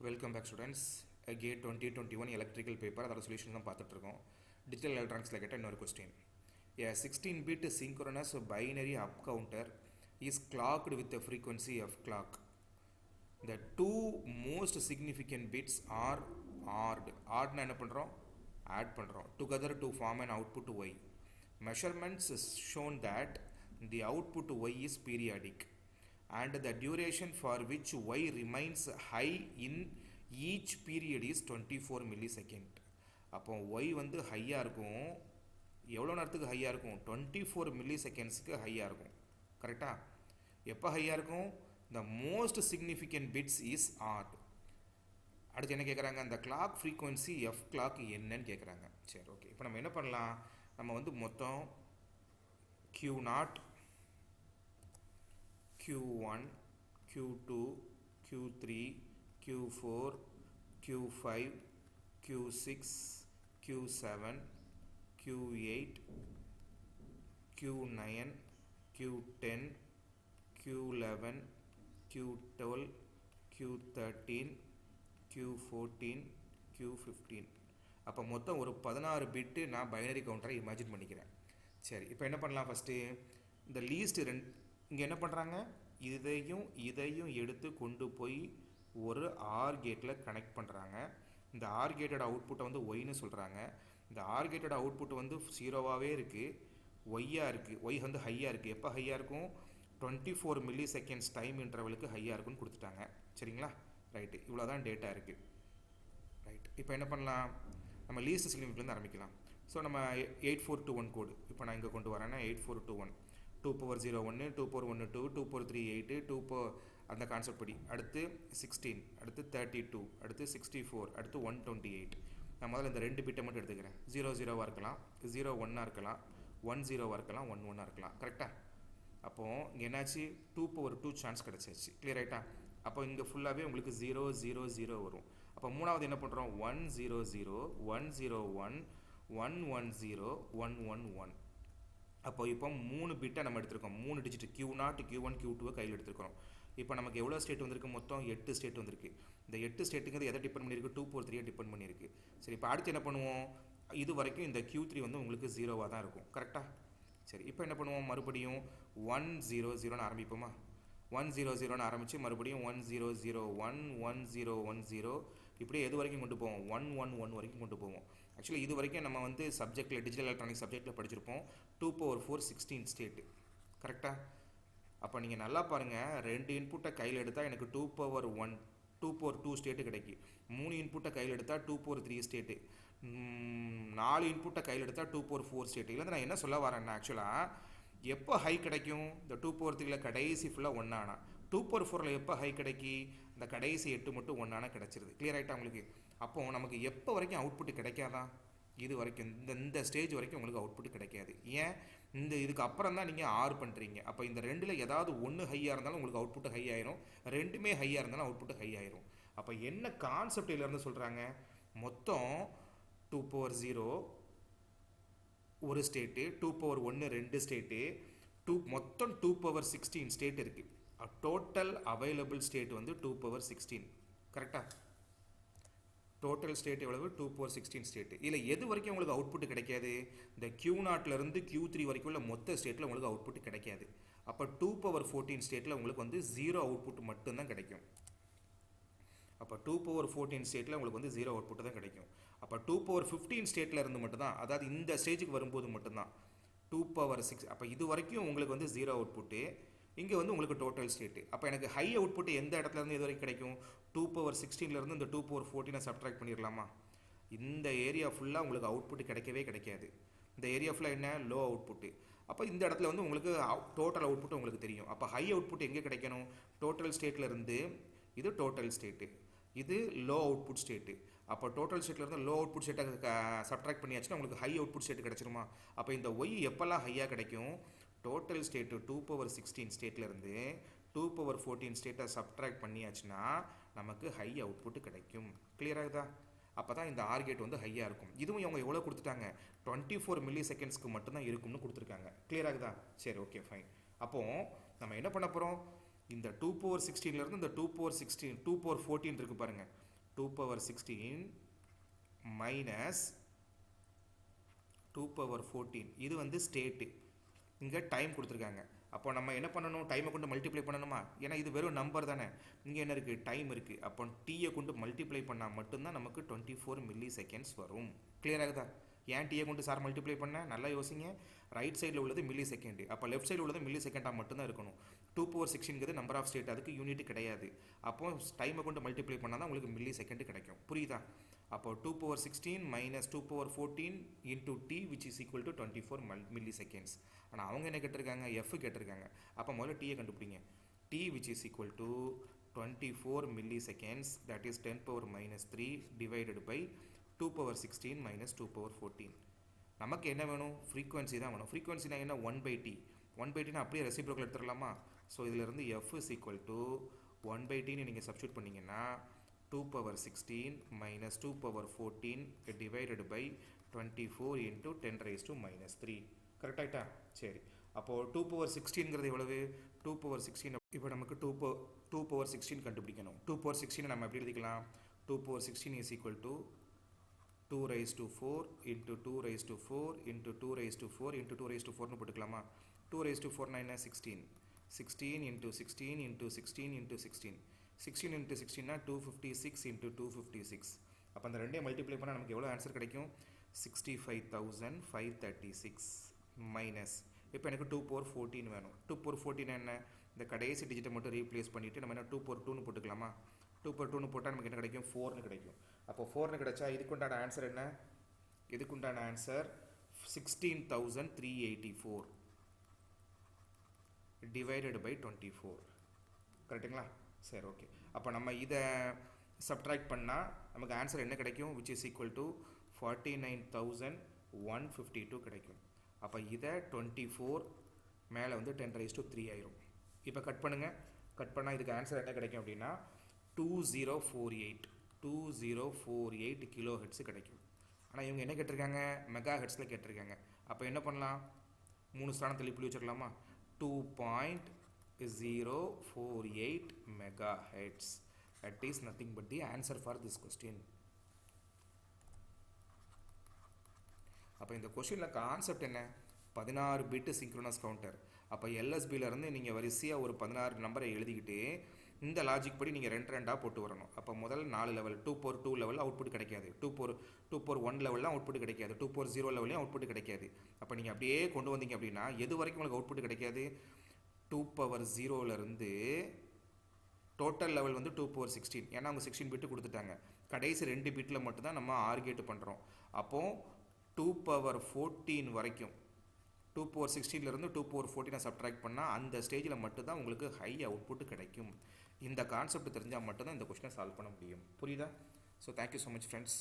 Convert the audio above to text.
Welcome back students. GATE 2021 electrical paper அதோட solution தான் பார்த்துட்ருக்கோம். டிஜிட்டல் எலக்ட்ரானிக்ஸில் கேட்ட இன்னொரு question. A 16-bit synchronous binary up counter is clocked with a frequency of clock. The two most significant bits are ORed. ORed என்ன பண்ணுறோம்? Add பண்ணுறோம். Together to form an output Y. Measurements shown that the output Y is periodic. And the duration for which Y remains high in each period is 24 millisecond. அப்போ Y வந்து ஹையாக இருக்கும். எவ்வளோ நேரத்துக்கு ஹையாக இருக்கும்? 24 millisecondsக்கு ஹையாக இருக்கும். கரெக்டாக? எப்போ ஹையாக இருக்கும்? The most significant bits is odd. அடுத்து என்ன கேட்குறாங்க? அந்த கிளாக் ஃப்ரீக்வன்சி எஃப் கிளாக் என்னன்னு கேட்குறாங்க. சரி, ஓகே. இப்போ நம்ம என்ன பண்ணலாம்? நம்ம வந்து மொத்தம் Q0, Q1, Q2, Q3, Q4, Q5, Q6, Q7, Q8, Q9, Q10, Q11, Q12, Q13, Q14, Q15. அப்போ மொத்தம் ஒரு 16 பிட்டு நான் பைனரி கவுண்டரை இமேஜின் பண்ணிக்கிறேன். சரி, இப்போ என்ன பண்ணலாம்? ஃபஸ்ட்டு இந்த லீஸ்ட் இங்கே என்ன பண்ணுறாங்க? இதையும் எடுத்து கொண்டு போய் ஒரு ஆர் கேட்டில் கனெக்ட் பண்ணுறாங்க. இந்த ஆர் கேட்டோட அவுட்புட்டை வந்து ஒய்னு சொல்கிறாங்க. இந்த ஆர் கேட்டோட அவுட்புட் வந்து 0வாகவே இருக்குது, ஒய்யாக இருக்குது. ஒய் வந்து ஹையாக இருக்குது. எப்போ ஹையாக இருக்கும்? 24 milliseconds டைம் இன்டர்வலுக்கு ஹையாக இருக்குன்னு கொடுத்துட்டாங்க. சரிங்களா? ரைட்டு, இவ்வளோ தான் டேட்டா இருக்குது. ரைட், இப்போ என்ன பண்ணலாம்? நம்ம லீஸ்ட் சிக்னிஃபிகன்ட்லேருந்து ஆரம்பிக்கலாம். ஸோ நம்ம 8421 கோடு இப்போ நான் இங்கே கொண்டு வரேன்னா 8421 2^0 1 2^1 2 2^3 8 2 அந்த கான்செப்ட் படி. அடுத்து 16, அடுத்து 32, அடுத்து 64, அடுத்து 128. நான் முதல்ல இந்த 2 பிட்டை மட்டும் எடுத்துக்கிறேன். 00வாக இருக்கலாம், 01ஆக இருக்கலாம், 10வாக இருக்கலாம், 11ஆக இருக்கலாம். கரெக்டாக? அப்போது இங்கே என்னாச்சு? 2^2 சான்ஸ் கிடச்சிச்சு. கிளியர் ஆகிட்டா? அப்போ இங்கே ஃபுல்லாகவே உங்களுக்கு 0 0 0 வரும். அப்போ மூணாவது என்ன பண்ணுறோம்? 1 0 0 1 0 1 1 1 0 1 1 1. அப்போ இப்போ 3 பிட்டை நம்ம எடுத்துருக்கோம். 3 டிஜிட் Q0, Q1, Q2 கையில் எடுத்துருக்கிறோம். இப்போ நமக்கு எவ்வளோ ஸ்டேட் வந்திருக்கு? மொத்தம் 8 ஸ்டேட் வந்திருக்கு. இந்த 8 ஸ்டேட்டுங்கிறது எதை டிபெண்ட் பண்ணியிருக்கு? 2^3 டிபெண்ட் பண்ணியிருக்கு. சரி, இப்போ அடுத்து என்ன பண்ணுவோம்? இது வரைக்கும் இந்த Q3 வந்து உங்களுக்கு 0வாக தான் இருக்கும். கரெக்டாக? சரி, இப்போ என்ன பண்ணுவோம்? மறுபடியும் 1 0 0ன்னு ஆரம்பிப்போமா? 1 0 0ன்னு ஆரம்பித்து மறுபடியும் 1 0 0 1 1 0 1 0 இப்படியே எது வரைக்கும் கொண்டு போவோம்? 1 1 1 வரைக்கும் கொண்டு போவோம். ஆக்சுவலி இது வரைக்கும் நம்ம வந்து சப்ஜெக்டில் டிஜிட்டல் எலக்ட்ரானிக் சப்ஜெக்டில் படிச்சிருப்போம் 2^4 16 ஸ்டேட்டு. கரெக்டாக? அப்போ நீங்கள் நல்லா பாருங்கள், 2 இன்புட்டை கையில் எடுத்தால் எனக்கு 2^1 2^2 ஸ்டேட்டு கிடைக்கும். 3 இன்புட்டை கையில் எடுத்தால் 2^3 ஸ்டேட்டு. 4 இன்புட்டை கையில் எடுத்தால் 2^4 ஸ்டேட்டு. இல்லை நான் என்ன சொல்ல வரேன்னா, ஆக்சுவலாக எப்போ ஹை கிடைக்கும்? இந்த 2^3 கடைசி ஃபுல்லாக 1 ஆனால் 2^4 எப்போ ஹை கிடைக்கி? இந்த கடைசி 8 மட்டும் 1 ஆனால் கிடச்சிருது. கிளியர் ஆகிட்டா உங்களுக்கு? அப்போது நமக்கு எப்போ வரைக்கும் அவுட்புட் கிடைக்காதான்? இது வரைக்கும் இந்த ஸ்டேஜ் வரைக்கும் உங்களுக்கு அவுட்புட் கிடைக்காது. ஏன்? இதுக்கு அப்புறம் தான் நீங்கள் ஆர் பண்ணுறீங்க. அப்போ இந்த ரெண்டில் ஏதாவது ஒன்று ஹையாக இருந்தாலும் உங்களுக்கு அவுட்புட் ஹை ஆயிரும், ரெண்டுமே ஹையாக இருந்தாலும் அவுட்புட் ஹை ஆயிரும். அப்போ என்ன கான்செப்ட் இதிலேருந்து சொல்கிறாங்க? மொத்தம் 2^0 ஒரு ஸ்டேட்டு, 2^1 2 ஸ்டேட்டு, மொத்தம் 2^16 ஸ்டேட் இருக்குது. டோட்டல் அவைலபிள் ஸ்டேட் வந்து 2^16. கரெக்டாக? டோட்டல் ஸ்டேட் எவ்வளவு? 2^16 ஸ்டேட்டு. இதில் எது வரைக்கும் உங்களுக்கு அவுட்புட் கிடைக்காது? இந்த Q0லேருந்து Q3 வரைக்கும் உள்ள மொத்த ஸ்டேட்டில் உங்களுக்கு அவுட்புட் கிடைக்காது. அப்போ 2^14 ஸ்டேட்டில் உங்களுக்கு வந்து 0 அவுட்புட் மட்டும்தான் கிடைக்கும். அப்போ 2^14 ஸ்டேட்டில் உங்களுக்கு வந்து 0 அவுட்புட் தான் கிடைக்கும். அப்போ 2^15 ஸ்டேட்டில் இருந்து மட்டும்தான், அதாவது இந்த ஸ்டேஜுக்கு வரும்போது மட்டும்தான் 2^6. அப்போ இது வரைக்கும் உங்களுக்கு வந்து 0 அவுட்புட்டு, இங்கே வந்து உங்களுக்கு டோட்டல் ஸ்டேட்டு. அப்போ எனக்கு ஹை அவுட்புட் எந்த இடத்துலேருந்து இது வரைக்கும் கிடைக்கும்? 2^16லேருந்து இந்த 2^14 சப்ட்ராக்ட் பண்ணிடலாமா? இந்த ஏரியா ஃபுல்லாக உங்களுக்கு அவுட்புட் கிடைக்கவே கிடைக்காது. இந்த ஏரியா ஃபுல்லாக என்ன? Low output. அப்போ இந்த இடத்துல வந்து உங்களுக்கு டோட்டல் அவுட்புட் உங்களுக்கு தெரியும். அப்போ ஹை அவுட்புட் எங்கே கிடைக்கணும்? டோட்டல் ஸ்டேட்லேருந்து இது டோட்டல் ஸ்டேட்டு, இது லோ அவுட்புட் ஸ்டேட்டு. அப்போ டோட்டல் ஸ்டேட்லேருந்து லோ அவுட்புட் ஸ்டேட்டை சப்ட்ராக்ட் பண்ணியாச்சுன்னா உங்களுக்கு ஹை அவுட்புட் ஸ்டேட் கிடச்சிருமா? அப்போ இந்த ஒய் எப்போல்லாம் ஹையாக கிடைக்கும்? டோட்டல் ஸ்டேட்டு 2^16 ஸ்டேட்லேருந்து 2^14 ஸ்டேட்டை சப்ட்ராக்ட் பண்ணியாச்சுன்னா நமக்கு ஹை அவுட்புட் கிடைக்கும். கிளியராகுதா? அப்போ தான் இந்த ஆர் கேட் வந்து ஹையாக இருக்கும். இதுவும் இவங்க எவ்வளோ கொடுத்துட்டாங்க? 24 millisecondsக்கு மட்டும்தான் இருக்கும்னு கொடுத்துருக்காங்க. கிளியராகுதா? சரி, ஓகே, ஃபைன். அப்போது நம்ம என்ன பண்ண போகிறோம்? இந்த 2^16லேருந்து இந்த 2^14 இருக்குது பாருங்கள், 2 power 16 minus 2 power 14. இது வந்து ஸ்டேட்டு. இங்கே டைம் கொடுத்துருக்காங்க. அப்போ நம்ம என்ன பண்ணணும், டைமை கொண்டு மல்டிப்ளை பண்ணணுமா, ஏன்னா இது வெறும் நம்பர் தானே. இங்கே என்ன இருக்குது, டைம் இருக்குது. அப்போ டீயை கொண்டு மல்டிப்ளை பண்ணால் மட்டும்தான் நமக்கு 24 மில்லி செகண்ட்ஸ் வரும். கிளியர் ஆகுதா? ஏன் டீயை கொண்டு சார் மல்டிப்ளை பண்ண, நல்லா யோசிங்க. ரைட் சைடில் உள்ளது மில்லி செகண்டு, அப்போ லெஃப்ட் சைடில் உள்ளது மில்லி செகண்டாக மட்டும்தான் இருக்கணும். 2 power 16 நம்பர் ஆஃப் ஸ்டேட், அதுக்கு யூனிட் கிடையாது. அப்போ டைமை கொண்டு மல்டிப்ளை பண்ணால் தான் உங்களுக்கு மில்லி செகண்ட் கிடைக்கும். புரியுதா? அப்போ 2 power 16 minus 2 power 14 into t which is equal to 24 milli seconds. ஆனால் அவங்க என்ன கேட்டிருக்காங்க, எஃப் கேட்டிருக்காங்க. அப்போ முதல்ல டீயை கண்டுபிடிங்க. t which is equal to 24 milli seconds, that is 10 power minus 3 divided by 2 power 16 minus 2 power 14. நமக்கு என்ன வேணும், ஃப்ரீக்வன்சி தான் வேணும். ஃப்ரீக்வன்சினா என்ன, 1/t. 1/tனா அப்படியே ரெசிப்ரோக்கல் எடுத்துடலாமா. ஸோ இதிலிருந்து f is equal to 1/tன்னு நீங்கள் சப்ஸ்டியூட் பண்ணிங்கன்னா 2 power 16 minus 2 power 14 divided by 24 into 10 raised to minus 3. Correct ஆகிட்டா? சரி, அப்போது 2 power 16ங்கிறது எவ்வளவு, 2 power 16. இப்போ நமக்கு 2 power 16 கண்டுபிடிக்கணும். 2 power 16 நம்ம எப்படி எழுதிக்கலாம், 2 power 16 is equal to 2 raised to 4 into 2 raised to 4 into 2 raised to 4 into 2 raised to 4னு போட்டுக்கலாமா. 2 raised to 4 என்ன, 16. 16 into 16 into 16 into 16. 16 into 16னா 256 into 256. அப்போ அந்த ரெண்டையும் மல்டிப்ளை பண்ணால் நமக்கு எவ்வளோ ஆன்சர் கிடைக்கும், 65,536 மைனஸ். இப்போ எனக்கு 2 power 14 வேணும். 2 power 14 என்ன, இந்த கடைசி டிஜிட்டை மட்டும் ரீப்ளேஸ் பண்ணிவிட்டு நம்ம என்ன 2 power 2னு போட்டுக்கலாமா. 2 power 2னு போட்டால் நமக்கு என்ன கிடைக்கும், 4னு கிடைக்கும். அப்போ 4னு கிடைச்சா இதுக்குண்டான ஆன்சர் என்ன, இதுக்குண்டான ஆன்சர் 16,384 divided by 24. கரெக்டுங்களா? சரி, ஓகே. அப்போ நம்ம இதை சப்ட்ராக்ட் பண்ணால் நமக்கு ஆன்சர் என்ன கிடைக்கும், which is equal to 49,152 கிடைக்கும். அப்போ இதை 24 மேலே வந்து 10 raised to 3 ஆயிரும். இப்போ கட் பண்ணுங்கள். கட் பண்ணால் இதுக்கு ஆன்சர் என்ன கிடைக்கும் அப்படின்னா 2048 கிலோ ஹெட்ஸு கிடைக்கும். ஆனால் இவங்க என்ன கேட்டிருக்காங்க, மெகா ஹெட்ஸில் கேட்டிருக்காங்க. அப்போ என்ன பண்ணலாம், 3 ஸ்தானத்தில் இப்படி வச்சுக்கலாமா. 2.048 megahertz. That is nothing but the answer for this question. அப்போ இந்த கொஸ்டினில் கான்செப்ட் என்ன, 16 பிட் சிங்க்ரோனஸ் கவுண்டர். அப்போ எல்எஸ்பியிலேருந்து நீங்கள் வரிசையாக ஒரு 16 நம்பரை எழுதிக்கிட்டு இந்த லாஜிக் படி நீங்கள் 2 போட்டு வரணும். அப்போ முதல் 4 லெவல் 2 power 2 லெவலில் அவுட்புட் கிடைக்காது, 2 power 1 லெவலில் அவுட்புட் கிடைக்காது, 2 power 0 லெவலையும் அவுட்புட் கிடைக்காது. அப்போ நீங்கள் அப்படியே கொண்டு வந்தீங்க அப்படின்னா எது வரைக்கும் உங்களுக்கு அவுட்புட் கிடைக்காது, 2 power 0லேருந்து டோட்டல் லெவல் வந்து 2 power 16. ஏன்னா அவங்க 16 பிட்டு கொடுத்துட்டாங்க. கடைசி 2 பிட்டில் மட்டும்தான் நம்ம ஆர்கேட் பண்ணுறோம். அப்போது 2 power 14 வரைக்கும் 2 power 16லேருந்து 2 power 14 சப்ட்ராக்ட் பண்ணால் அந்த ஸ்டேஜில் மட்டும்தான் உங்களுக்கு ஹை அவுட்புட் கிடைக்கும். இந்த கான்செப்ட் தெரிஞ்சால் மட்டும்தான் இந்த கொஸ்டினை சால்வ் பண்ண முடியும். புரியுதா? So thank you so much friends.